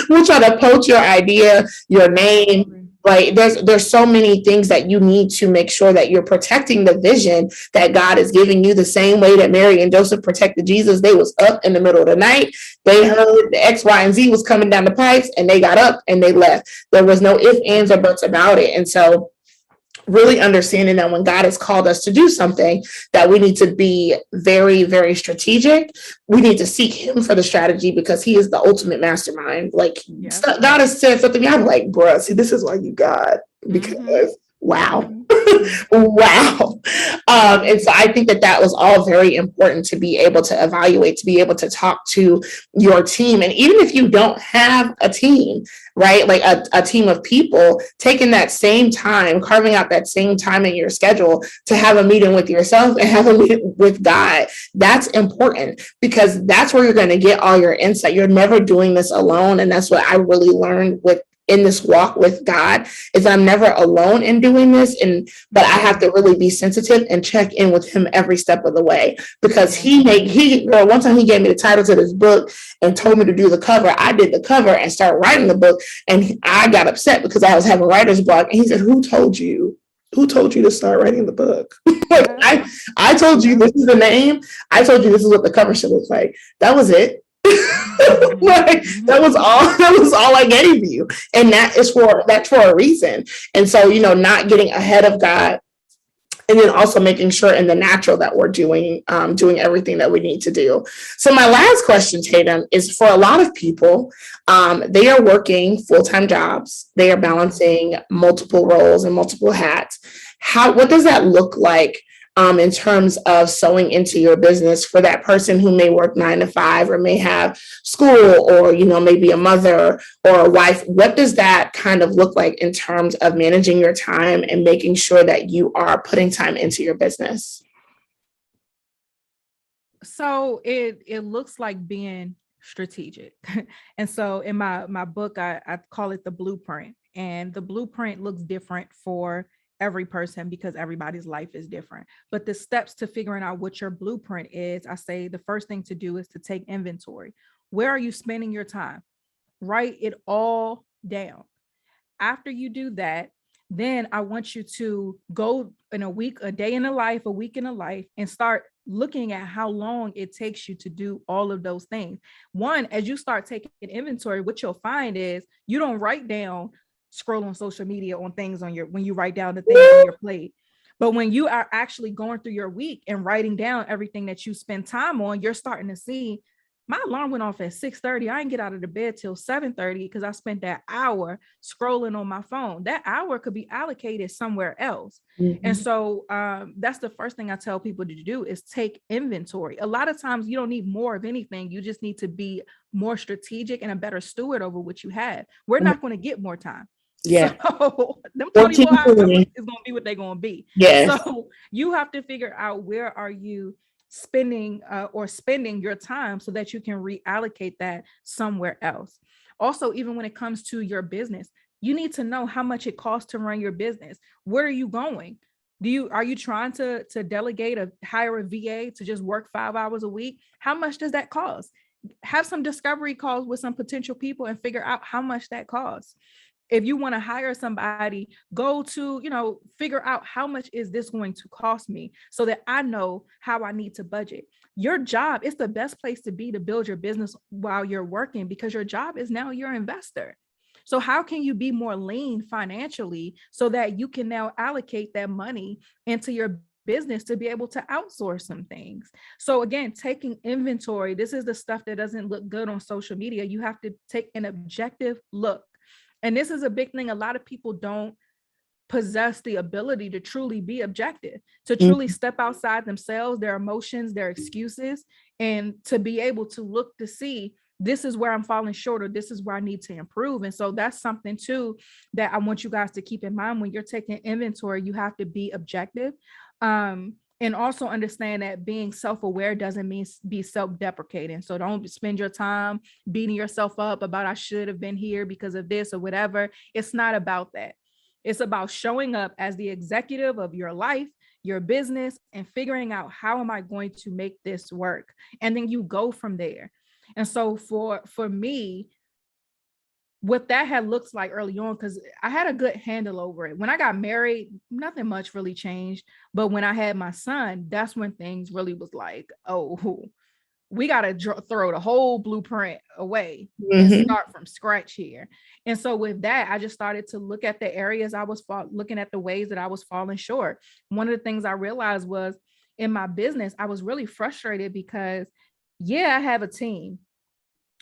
will try to poach your idea, your name. Right. There's so many things that you need to make sure that you're protecting the vision that God is giving you, the same way that Mary and Joseph protected Jesus. They was up in the middle of the night. They heard the X, Y, and Z was coming down the pipes, and they got up and they left. There was no ifs, ands, or buts about it. And so really understanding that when God has called us to do something, that we need to be very, very strategic. We need to seek him for the strategy because he is the ultimate mastermind. Like God has said something, I'm like, bruh, see, this is why you God, because wow. Wow. And so I think that was all very important to be able to evaluate, to be able to talk to your team. And even if you don't have a team, right, like a team of people, taking that same time, carving out that same time in your schedule to have a meeting with yourself and have a meeting with God, that's important because that's where you're going to get all your insight. You're never doing this alone. And that's what I really learned in this walk with God, is I'm never alone in doing this. But I have to really be sensitive and check in with him every step of the way, because one time he gave me the title to this book and told me to do the cover. I did the cover and started writing the book, and I got upset because I was having writer's block. And he said, who told you to start writing the book? Like, I told you this is the name. I told you this is what the cover should look like. That was it. Like, that was all I gave you, and that's for a reason. And so, not getting ahead of God, and then also making sure in the natural that we're doing everything that we need to do. So my last question, Tatum, is for a lot of people, they are working full-time jobs, they are balancing multiple roles and multiple hats. What does that look like in terms of sewing into your business for that person who may work 9 to 5 or may have school, or, maybe a mother or a wife? What does that kind of look like in terms of managing your time and making sure that you are putting time into your business? So it looks like being strategic. And so in my book, I call it the blueprint, and the blueprint looks different for every person because everybody's life is different. But the steps to figuring out what your blueprint is, I say the first thing to do is to take inventory. Where are you spending your time? Write it all down. After you do that, then I want you to go in a week, a day in a life, a week in a life, and start looking at how long it takes you to do all of those things. One, as you start taking inventory, what you'll find is you don't write down, scroll on social media on things on your, when you write down the things on your plate. But when you are actually going through your week and writing down everything that you spend time on, you're starting to see, my alarm went off at 6:30. I didn't get out of the bed till 7:30 because I spent that hour scrolling on my phone. That hour could be allocated somewhere else. And so that's the first thing I tell people to do is take inventory. A lot of times you don't need more of anything. You just need to be more strategic and a better steward over what you have. We're not going to get more time. Yeah. So them 24 hours is going to be what they're going to be. Yes. So you have to figure out, where are you spending your time so that you can reallocate that somewhere else. Also, even when it comes to your business, you need to know how much it costs to run your business. Where are you going? Are you trying to delegate or hire a VA to just work 5 hours a week? How much does that cost? Have some discovery calls with some potential people and figure out how much that costs. If you want to hire somebody, go to, figure out how much is this going to cost me so that I know how I need to budget. Your job is the best place to be to build your business while you're working, because your job is now your investor. So how can you be more lean financially so that you can now allocate that money into your business to be able to outsource some things? So again, taking inventory, this is the stuff that doesn't look good on social media. You have to take an objective look. And this is a big thing. A lot of people don't possess the ability to truly be objective, to truly step outside themselves, their emotions, their excuses, and to be able to look to see, this is where I'm falling short, or this is where I need to improve. And so that's something too that I want you guys to keep in mind when you're taking inventory. You have to be objective. And also understand that being self-aware doesn't mean be self-deprecating. So don't spend your time beating yourself up about, I should have been here because of this or whatever. It's not about that. It's about showing up as the executive of your life, your business, and figuring out, how am I going to make this work? And then you go from there. And so for me, what that had looked like early on, because I had a good handle over it. When I got married, nothing much really changed. But when I had my son, that's when things really was like, oh, we got to throw the whole blueprint away and start from scratch here. And so with that, I just started to look at the areas I was looking at the ways that I was falling short. One of the things I realized was, in my business, I was really frustrated because, yeah, I have a team,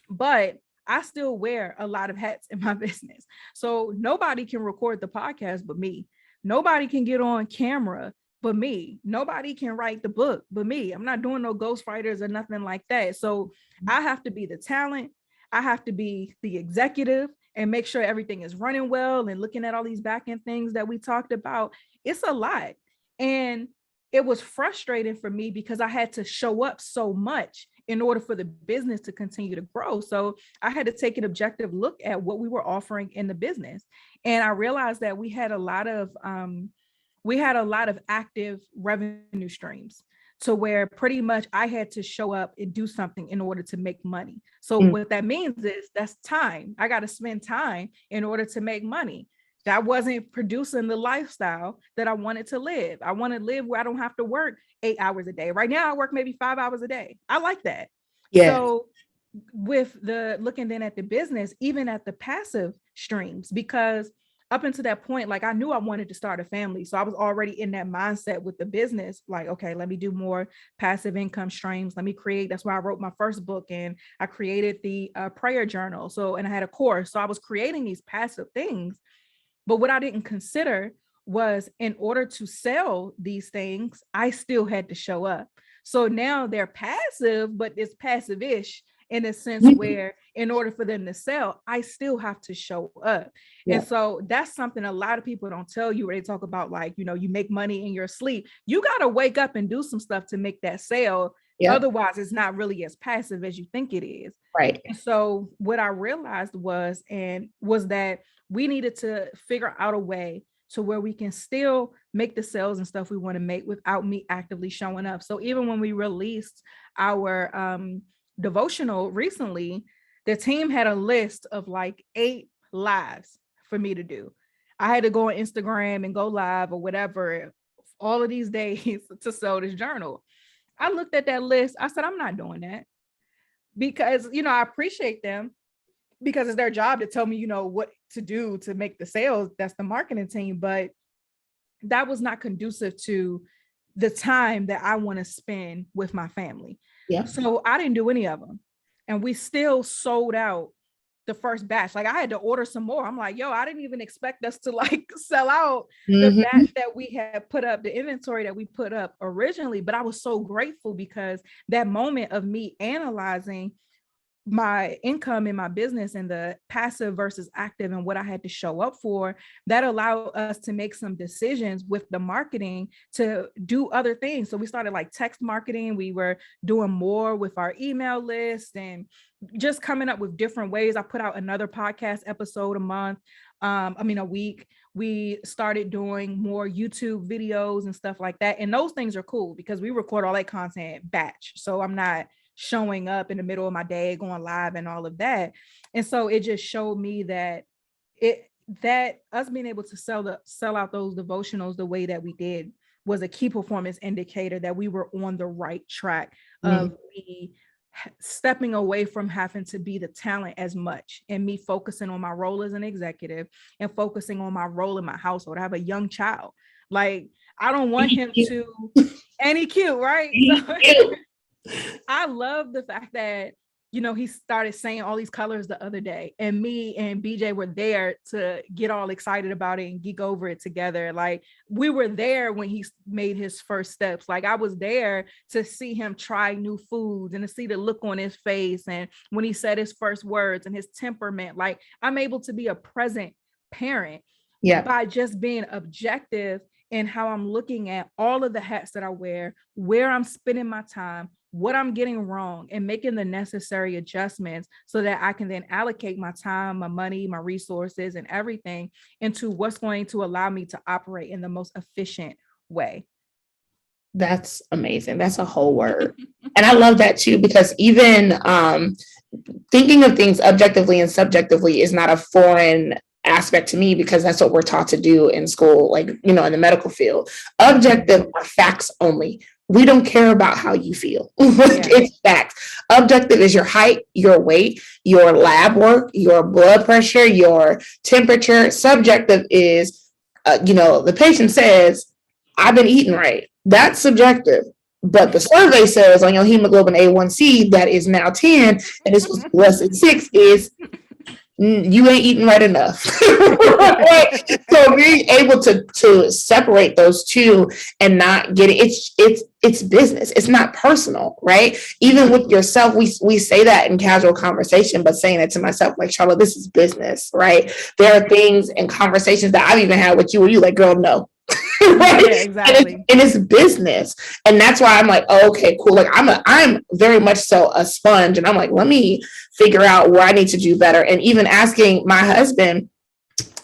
but I still wear a lot of hats in my business. So nobody can record the podcast but me. Nobody can get on camera but me. Nobody can write the book but me. I'm not doing no ghostwriters or nothing like that. So I have to be the talent. I have to be the executive and make sure everything is running well, and looking at all these back end things that we talked about. It's a lot. And it was frustrating for me because I had to show up so much in order for the business to continue to grow. So I had to take an objective look at what we were offering in the business. And I realized that we had a lot of active revenue streams, to where pretty much I had to show up and do something in order to make money. So what that means is that's time. I got to spend time in order to make money. That wasn't producing the lifestyle that I wanted to live. I want to live where I don't have to work 8 hours a day. Right now, I work maybe 5 hours a day. I like that. Yeah. So with the looking then at the business, even at the passive streams, because up until that point, like, I knew I wanted to start a family. So I was already in that mindset with the business. Like, okay, let me do more passive income streams. Let me create. That's why I wrote my first book, and I created the prayer journal. So, and I had a course. So I was creating these passive things. But what I didn't consider was, in order to sell these things, I still had to show up. So now they're passive, but it's passive-ish in a sense where, in order for them to sell, I still have to show up. Yeah. And so that's something a lot of people don't tell you, where they talk about, like, you make money in your sleep. You got to wake up and do some stuff to make that sale. Yeah. Otherwise, it's not really as passive as you think it is. Right. And so what I realized was that we needed to figure out a way to where we can still make the sales and stuff we want to make without me actively showing up. So even when we released our devotional recently, the team had a list of like 8 lives for me to do. I had to go on Instagram and go live or whatever all of these days to sell this journal. I looked at that list. I said, I'm not doing that because, I appreciate them because it's their job to tell me, what to do to make the sales. That's the marketing team. But that was not conducive to the time that I want to spend with my family. Yeah. So I didn't do any of them. And we still sold out the first batch. Like I had to order some more. I'm like, I didn't even expect us to like sell out the batch that we had put up, the inventory that we put up originally. But I was so grateful because that moment of me analyzing my income in my business and the passive versus active and what I had to show up for, that allowed us to make some decisions with the marketing to do other things. So we started like text marketing. We were doing more with our email list and just coming up with different ways. I put out another podcast episode a week. We started doing more YouTube videos and stuff like that. And those things are cool because we record all that content batch. So I'm not showing up in the middle of my day, going live and all of that. And so it just showed me that us being able to sell out those devotionals the way that we did was a key performance indicator that we were on the right track of me stepping away from having to be the talent as much and me focusing on my role as an executive and focusing on my role in my household. I have a young child. Like I don't want him to, and he cute, right? So, I love the fact that, he started saying all these colors the other day and me and BJ were there to get all excited about it and geek over it together. Like we were there when he made his first steps. Like I was there to see him try new foods and to see the look on his face. And when he said his first words and his temperament, like I'm able to be a present parent by just being objective in how I'm looking at all of the hats that I wear, where I'm spending my time, what I'm getting wrong, and making the necessary adjustments so that I can then allocate my time, my money, my resources, and everything into what's going to allow me to operate in the most efficient way. That's amazing. That's a whole word. And I love that too, because even thinking of things objectively and subjectively is not a foreign aspect to me because that's what we're taught to do in school, like, in the medical field. Objective are facts only. We don't care about how you feel. It's facts. Objective is your height, your weight, your lab work, your blood pressure, your temperature. Subjective is, the patient says, I've been eating right. That's subjective. But the survey says on your hemoglobin A1C that is now 10 and it's less than 6 is you ain't eating right enough. Right? So being able to separate those two and not get it's business. It's not personal, right? Even with yourself, we say that in casual conversation, but saying it to myself, like, Sharla, this is business, right? There are things and conversations that I've even had with you where you like, girl, no. Right? Yeah, exactly. And it's business. And that's why I'm like, oh, okay, cool. Like I'm very much so a sponge. And I'm like, let me figure out where I need to do better. And even asking my husband,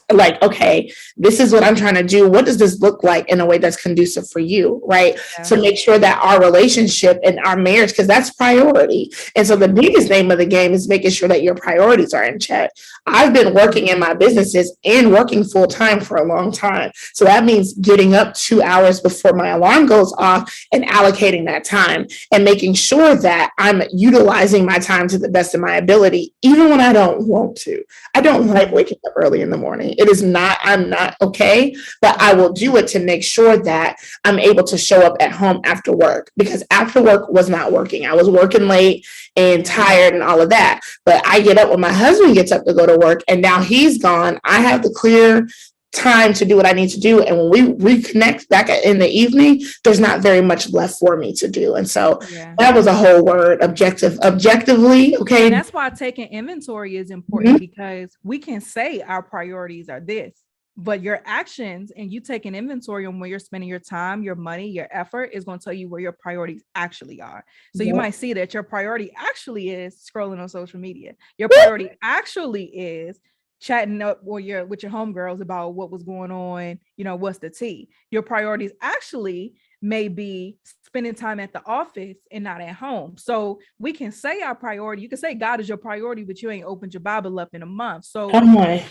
like, okay, this is what I'm trying to do. What does this look like in a way that's conducive for you, right? Yeah. To make sure that our relationship and our marriage, because that's priority. And so the biggest name of the game is making sure that your priorities are in check. I've been working in my businesses and working full time for a long time. So that means getting up 2 hours before my alarm goes off and allocating that time and making sure that I'm utilizing my time to the best of my ability, even when I don't want to. I don't like waking up early in the morning. I'm not okay, but I will do it to make sure that I'm able to show up at home after work, because after work was not working. I was working late and tired and all of that. But I get up when my husband gets up to go to work and now he's gone. I have the clear time to do what I need to do. And when we reconnect back in the evening, there's not very much left for me to do. And so that was a whole word, objectively. Okay. And that's why taking inventory is important, because we can say our priorities are this, but your actions and you taking inventory on where you're spending your time, your money, your effort is going to tell you where your priorities actually are. So you might see that your priority actually is scrolling on social media. Your priority actually is chatting up with your homegirls about what was going on, what's the tea. Your priorities actually may be spending time at the office and not at home. So we can say our priority. You can say God is your priority, but you ain't opened your Bible up in a month. So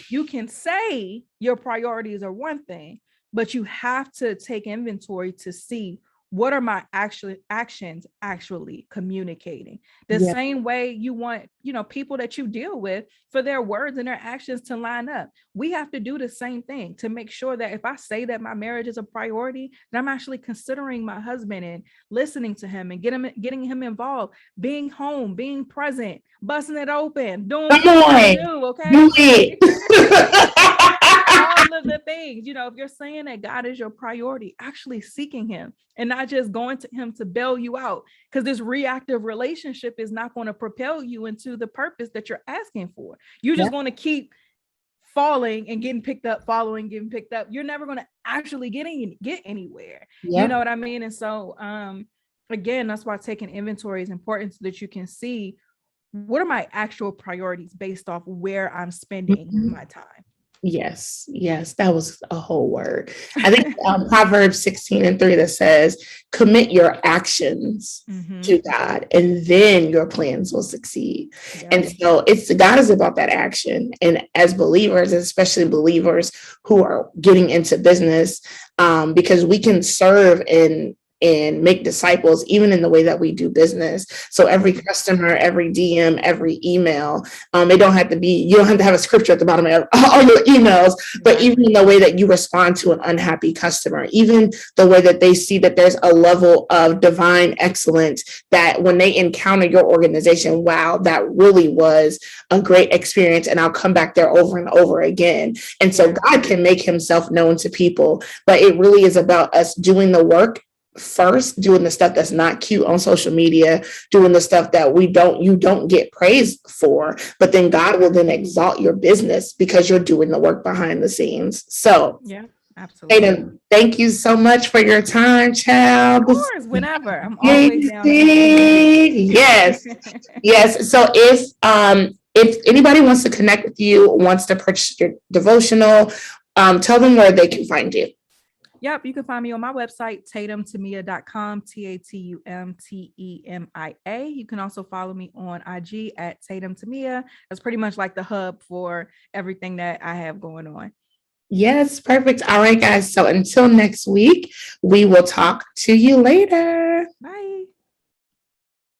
you can say your priorities are one thing, but you have to take inventory to see what are my actions actually communicating. The same way you want, people that you deal with for their words and their actions to line up. We have to do the same thing to make sure that if I say that my marriage is a priority, that I'm actually considering my husband and listening to him and getting him involved, being home, being present, busting it open, doing what you do, okay? Do it. All of the things, if you're saying that God is your priority, actually seeking him and not just going to him to bail you out, because this reactive relationship is not going to propel you into the purpose that you're asking for. You're just going to keep falling and getting picked up, following, getting picked up. You're never going to actually get anywhere. You know what I mean? And so, again, that's why taking inventory is important, so that you can see what are my actual priorities based off where I'm spending my time. Yes, that was a whole word. I think Proverbs 16:3 that says, commit your actions to God, and then your plans will succeed. And so God is about that action. And as believers, especially believers who are getting into business, because we can serve and make disciples even in the way that we do business. So every customer, every DM, every email, you don't have to have a scripture at the bottom of all your emails, but even in the way that you respond to an unhappy customer, even the way that they see that there's a level of divine excellence, that when they encounter your organization, wow, that really was a great experience, and I'll come back there over and over again. And so God can make himself known to people, but it really is about us doing the work first, doing the stuff that's not cute on social media, doing the stuff that you don't get praised for, but then God will then exalt your business because you're doing the work behind the scenes. So absolutely. Tatum, thank you so much for your time, child. Of course, whenever. I'm always down. Yes. So if anybody wants to connect with you, wants to purchase your devotional, tell them where they can find you. Yep, you can find me on my website, tatumtemia.com, TatumTemia. You can also follow me on IG at Tatum Temia. That's pretty much like the hub for everything that I have going on. Yes, perfect. All right, guys. So until next week, we will talk to you later.